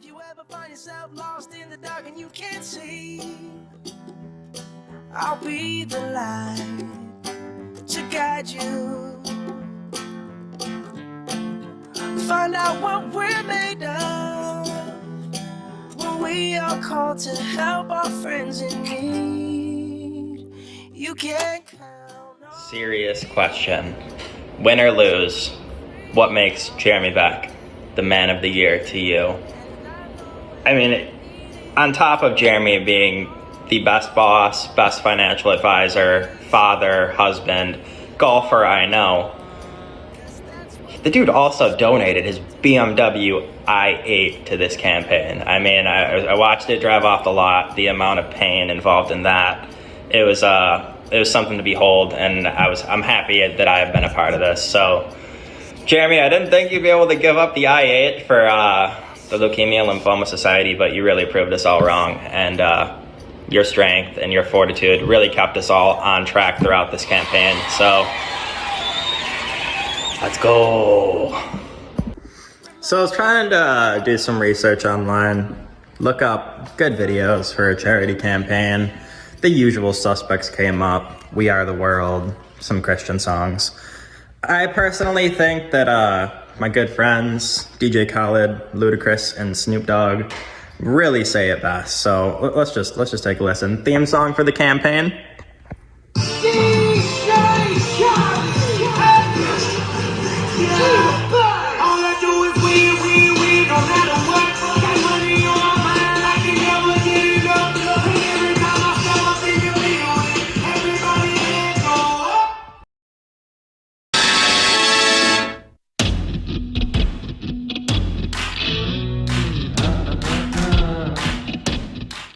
If you ever find yourself lost in the dark and you can't see, I'll be the light to guide you. Find out what we're made of when we are called to help our friends in need. You can't count on... Serious question. Win or lose, what makes Jeremy Beck the man of the year to you? I mean, on top of Jeremy being the best boss, best financial advisor, father, husband, golfer I know, the dude also donated his BMW i8 to this campaign. I mean, I watched it drive off the lot, the amount of pain involved in that. It was something to behold, and I'm happy that I have been a part of this. So, Jeremy, I didn't think you'd be able to give up the i8 for the Leukemia Lymphoma Society, but you really proved us all wrong. And your strength and your fortitude really kept us all on track throughout this campaign. So, let's go. So I was trying to do some research online, look up good videos for a charity campaign. The usual suspects came up: We Are the World, some Christian songs. I personally think that my good friends, DJ Khaled, Ludacris, and Snoop Dogg really say it best. So let's just take a listen. Theme song for the campaign.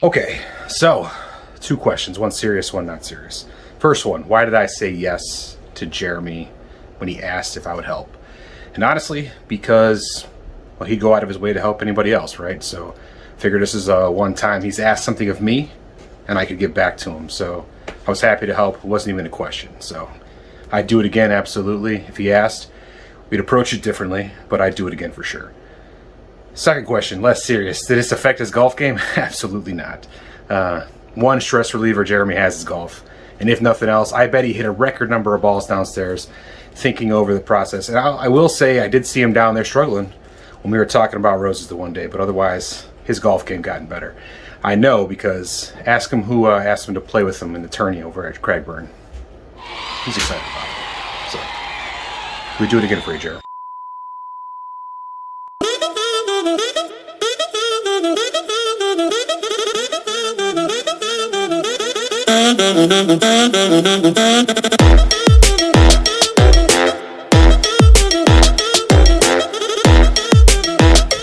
Okay, so 2 questions, one serious, one not serious. First one, why did I say yes to Jeremy when he asked if I would help? And honestly, because, well, he'd go out of his way to help anybody else, right? So figured this is one time he's asked something of me and I could give back to him. So I was happy to help. It wasn't even a question. So I'd do it again, absolutely. If he asked, we'd approach it differently, but I'd do it again for sure. Second question, less serious. Did this affect his golf game? Absolutely not. One stress reliever Jeremy has is golf. And if nothing else, I bet he hit a record number of balls downstairs thinking over the process. And I will say I did see him down there struggling when we were talking about roses the one day, but otherwise his golf game gotten better. I know because ask him who asked him to play with him in the tourney over at Cragburn. He's excited about it. So we do it again for you, Jeremy.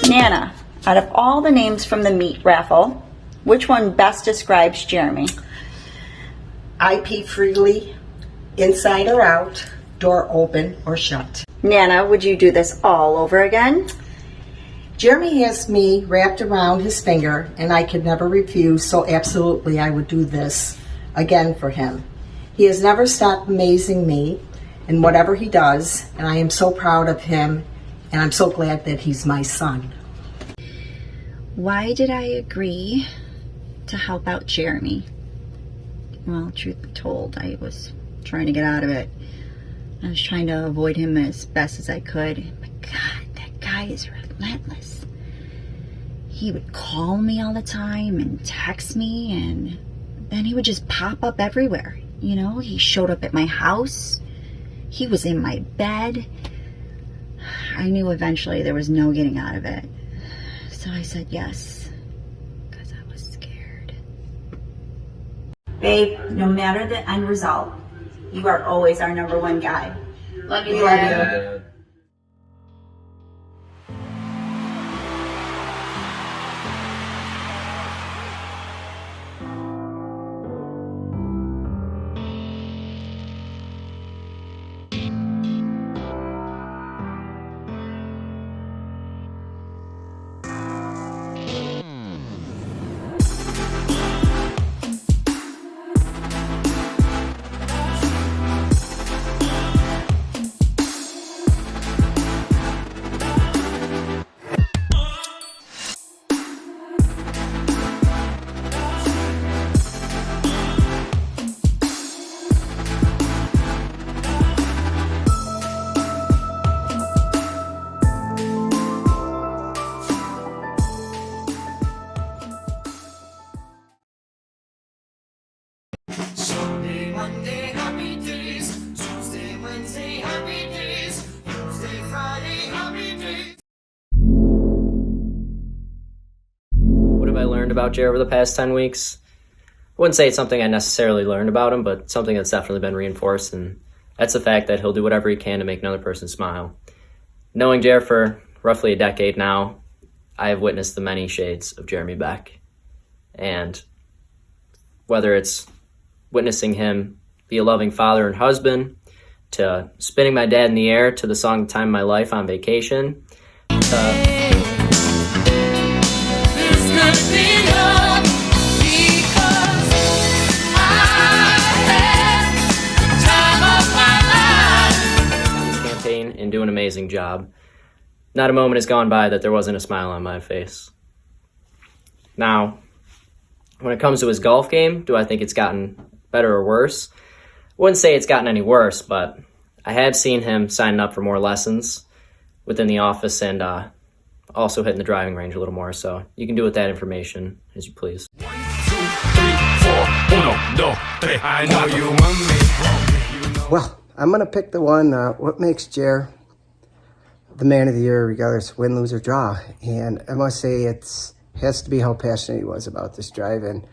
Nana, out of all the names from the meat raffle, which one best describes Jeremy? I pee freely, inside or out, door open or shut. Nana, would you do this all over again? Jeremy has me wrapped around his finger and I could never refuse, so absolutely I would do this again for him. He has never stopped amazing me in whatever he does, and I am so proud of him, and I'm so glad that he's my son. Why did I agree to help out Jeremy? Well, truth be told, I was trying to get out of it. I was trying to avoid him as best as I could. But God, that guy is relentless. He would call me all the time and text me, and then he would just pop up everywhere. You know, he showed up at my house. He was in my bed. I knew eventually there was no getting out of it. So I said yes, because I was scared. Babe, no matter the end result, you are always our #1 guy. Love you, Dad. Monday, happy days. Tuesday, Wednesday, happy days. Thursday, Friday, happy days. What have I learned about Jay over the past 10 weeks? I wouldn't say it's something I necessarily learned about him, but something that's definitely been reinforced, and that's the fact that he'll do whatever he can to make another person smile. Knowing Jer for roughly a decade now, I have witnessed the many shades of Jeremy Beck. And whether it's witnessing him be a loving father and husband, to spinning my dad in the air to the song Time of My Life on vacation, campaign and do an amazing job. Not a moment has gone by that there wasn't a smile on my face. Now, when it comes to his golf game, do I think it's gotten better or worse? I wouldn't say it's gotten any worse, but I have seen him signing up for more lessons within the office and also hitting the driving range a little more. So you can do with that information as you please. 1, 2, 3, 4, 1, 2, 3. I know you want me. Well, I'm going to pick the one, what makes Jer the man of the year, regardless of win, lose, or draw. And I must say it has to be how passionate he was about this drive and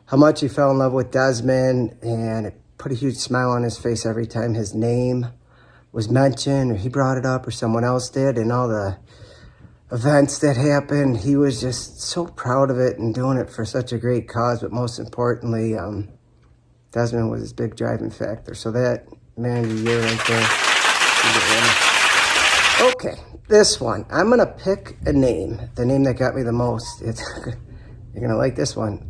how much he fell in love with Desmond, and it put a huge smile on his face every time his name was mentioned or he brought it up or someone else did, and all the events that happened. He was just so proud of it and doing it for such a great cause, but most importantly, Desmond was his big driving factor. So that man of the year right there. Okay, this one. I'm going to pick a name, the name that got me the most. You're going to like this one.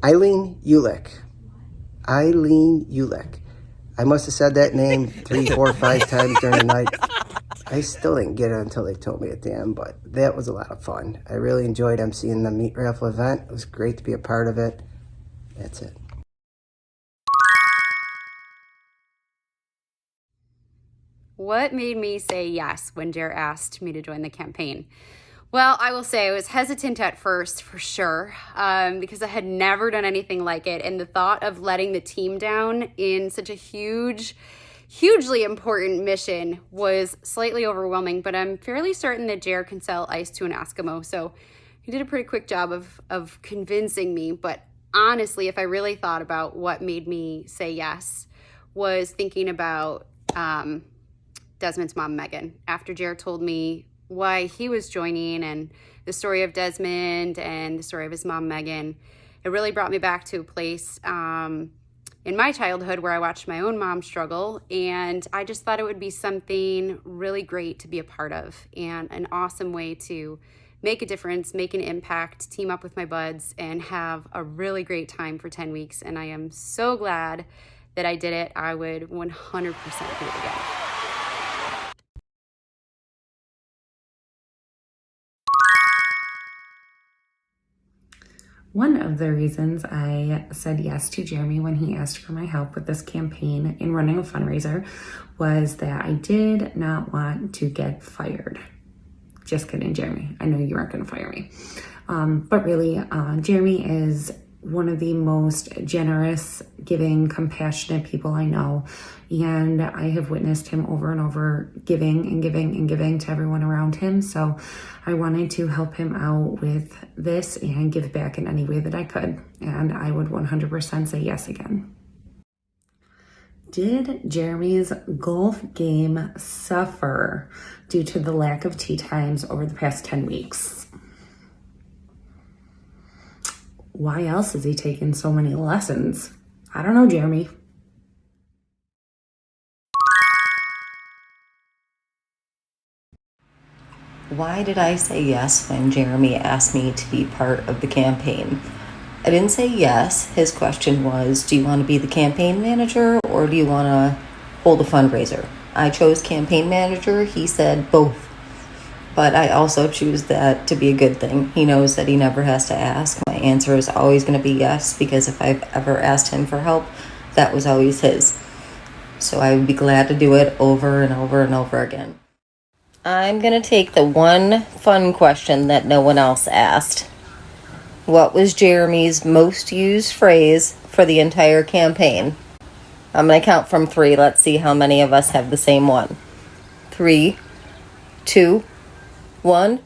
Eileen Ulick. Eileen Ulick. I must have said that name 3, 4, 5 times during the night. I still didn't get it until they told me at the end, but that was a lot of fun. I really enjoyed emceeing the meat raffle event. It was great to be a part of it. That's it. What made me say yes when Jer asked me to join the campaign? Well, I will say I was hesitant at first, for sure, because I had never done anything like it. And the thought of letting the team down in such a hugely important mission was slightly overwhelming. But I'm fairly certain that Jer can sell ice to an Eskimo. So he did a pretty quick job of convincing me. But honestly, if I really thought about what made me say yes, was thinking about Desmond's mom, Megan. After Jer told me why he was joining and the story of Desmond and the story of his mom, Megan, it really brought me back to a place in my childhood where I watched my own mom struggle, and I just thought it would be something really great to be a part of and an awesome way to make a difference, make an impact, team up with my buds, and have a really great time for 10 weeks. And I am so glad that I did it. I would 100% do it again. One of the reasons I said yes to Jeremy when he asked for my help with this campaign in running a fundraiser was that I did not want to get fired. Just kidding, Jeremy. I know you aren't going to fire me. But really, Jeremy is one of the most generous, giving, compassionate people I know. And I have witnessed him over and over giving and giving and giving to everyone around him. So I wanted to help him out with this and give back in any way that I could. And I would 100% say yes again. Did Jeremy's golf game suffer due to the lack of tee times over the past 10 weeks? Why else is he taking so many lessons? I don't know, Jeremy. Why did I say yes when Jeremy asked me to be part of the campaign? I didn't say yes. His question was, do you want to be the campaign manager or do you want to hold a fundraiser? I chose campaign manager. He said both. But I also choose that to be a good thing. He knows that he never has to ask. My answer is always going to be yes, because if I've ever asked him for help, that was always his. So I would be glad to do it over and over and over again. I'm going to take the one fun question that no one else asked. What was Jeremy's most used phrase for the entire campaign? I'm going to count from 3. Let's see how many of us have the same one. 3, 2, 1.